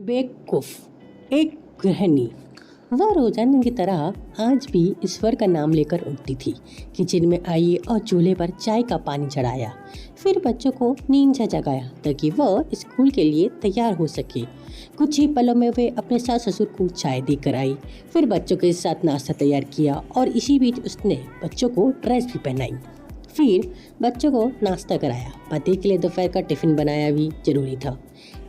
बेवकूफ एक गृहिणी। वह रोजाना की तरह आज भी ईश्वर का नाम लेकर उठती थी। किचन में आई और चूल्हे पर चाय का पानी चढ़ाया, फिर बच्चों को नींद से जगाया ताकि वह स्कूल के लिए तैयार हो सके। कुछ ही पलों में वे अपने सास ससुर को चाय देकर आई, फिर बच्चों के साथ नाश्ता तैयार किया और इसी बीच उसने बच्चों को ड्रेस भी पहनाई। फिर बच्चों को नाश्ता कराया। पति के लिए दोपहर का टिफिन बनाया भी जरूरी था।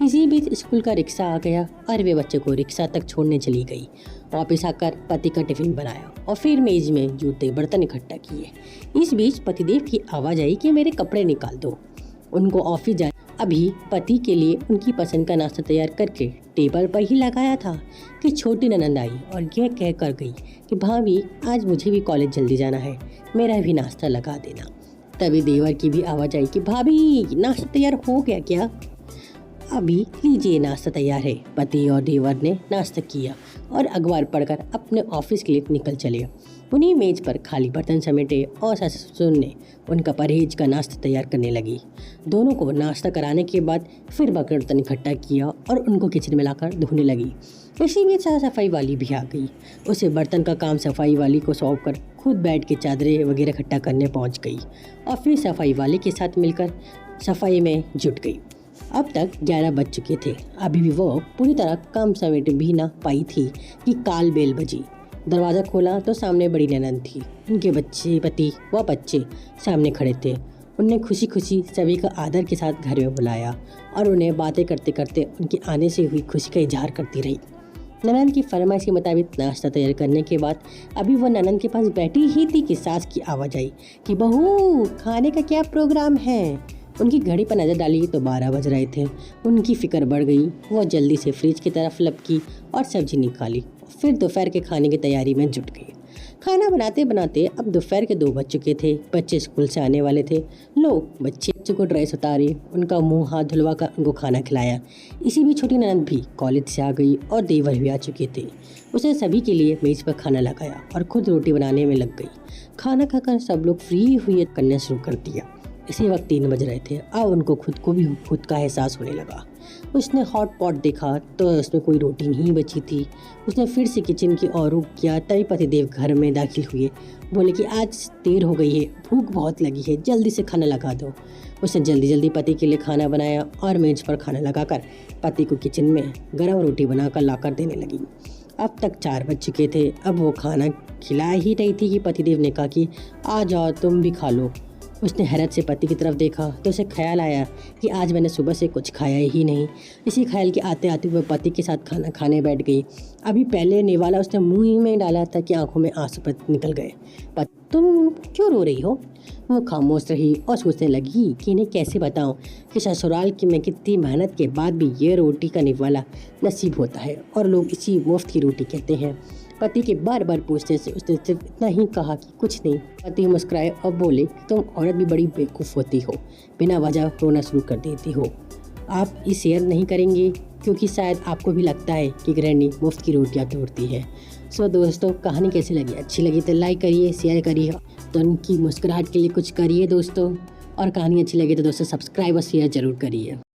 इसी बीच स्कूल का रिक्शा आ गया और वे बच्चों को रिक्शा तक छोड़ने चली गई। वापस आकर पति का टिफिन बनाया और फिर मेज में जूते बर्तन इकट्ठा किए। इस बीच पतिदेव की आवाज आई कि मेरे कपड़े निकाल दो, उनको ऑफिस जाना। अभी पति के लिए उनकी पसंद का नाश्ता तैयार करके टेबल पर ही लगाया था कि छोटी ननंद आई और यह कह कर गई कि भाभी आज मुझे भी कॉलेज जल्दी जाना है, मेरा भी नाश्ता लगा देना। तभी देवर की भी आवाज आई कि भाभी नाश्ता तैयार हो गया क्या? अभी लीजिए नाश्ता तैयार है। पति और देवर ने नाश्ता किया और अखबार पढ़कर अपने ऑफिस के लिए निकल चले। उन्हीं मेज पर खाली बर्तन समेटे और सास ससुर ने उनका परहेज का नाश्ता तैयार करने लगी। दोनों को नाश्ता कराने के बाद फिर बर्तन इकट्ठा किया और उनको किचन में लाकर धोने लगी। इसी बीच साफ सफाई वाली भी आ गई। उसे बर्तन का काम सफाई वाली को सौंप कर खुद बैठ के चादरें वगैरह इकट्ठा करने पहुंच गई और फिर सफाई वाले के साथ मिलकर सफाई में जुट गई। अब तक 11 बज चुके थे। अभी भी वो पूरी तरह काम समेट भी ना पाई थी कि काल बेल बजी। दरवाज़ा खोला तो सामने बड़ी ननंद थी। उनके बच्चे, पति व बच्चे सामने खड़े थे। उनने खुशी खुशी सभी का आदर के साथ घर में बुलाया और उन्हें बातें करते करते उनके आने से हुई खुशी का इजहार करती रही। ननंद की फरमाइश के मुताबिक नाश्ता तैयार करने के बाद अभी वो ननंद के पास बैठी ही थी कि सास की आवाज़ आई कि बहू खाने का क्या प्रोग्राम है। उनकी घड़ी पर नज़र डाली तो 12 बज रहे थे। उनकी फिक्र बढ़ गई। वो जल्दी से फ्रिज की तरफ लपकी और सब्जी निकाली, फिर दोपहर के खाने की तैयारी में जुट गई। खाना बनाते बनाते अब दोपहर के 2 बज चुके थे। बच्चे स्कूल से आने वाले थे। बच्चों को ड्रेस उतारे, उनका मुंह हाथ धुलवा कर उनको खाना खिलाया। इसी बीच छोटी ननंद भी कॉलेज से आ गई और देवर भी आ चुके थे। उसने सभी के लिए मेज पर खाना लगाया और खुद रोटी बनाने में लग गई। खाना खाकर सब लोग फ्री हुए करना शुरू कर दिया। इसी वक्त 3 बज रहे थे। अब उनको खुद का एहसास होने लगा। उसने हॉट पॉट देखा तो उसमें कोई रोटी नहीं बची थी। उसने फिर से किचन की ओर रुख किया। तभी पतिदेव घर में दाखिल हुए। बोले कि आज देर हो गई है, भूख बहुत लगी है, जल्दी से खाना लगा दो। उसने जल्दी जल्दी पति के लिए खाना बनाया और मेज पर खाना लगाकर पति को किचन में गर्म रोटी बनाकर लाकर देने लगी। अब तक 4 बज चुके थे। अब वो खाना खिला ही रही थी कि पतिदेव ने कहा कि आ जाओ तुम भी खा लो। उसने हैरत से पति की तरफ देखा तो उसे ख्याल आया कि आज मैंने सुबह से कुछ खाया ही नहीं। इसी ख्याल के आते आते वह पति के साथ खाना खाने बैठ गई। अभी पहले निवाला उसने मुंह ही में डाला था कि आंखों में आंसू निकल गए। तुम क्यों रो रही हो? वो खामोश रही और सोचने लगी कि इन्हें कैसे बताऊं कि ससुराल की में कितनी मेहनत के बाद भी ये रोटी का निवाला नसीब होता है और लोग इसी मुफ्त की रोटी कहते हैं। पति के बार बार पूछने से उसने सिर्फ इतना ही कहा कि कुछ नहीं। पति मुस्कुराए और बोले तुम औरत भी बड़ी बेवकूफ़ होती हो, बिना वजह रोना शुरू कर देती हो। आप ये शेयर नहीं करेंगे क्योंकि शायद आपको भी लगता है कि गृहिणी मुफ्त की रोटियां तोड़ती है। सो दोस्तों, कहानी कैसी लगी? अच्छी लगी तो लाइक करिए, शेयर करिए, तो उनकी मुस्कुराहट के लिए कुछ करिए दोस्तों। और कहानी अच्छी लगी तो दोस्तों सब्सक्राइब और शेयर जरूर करिए।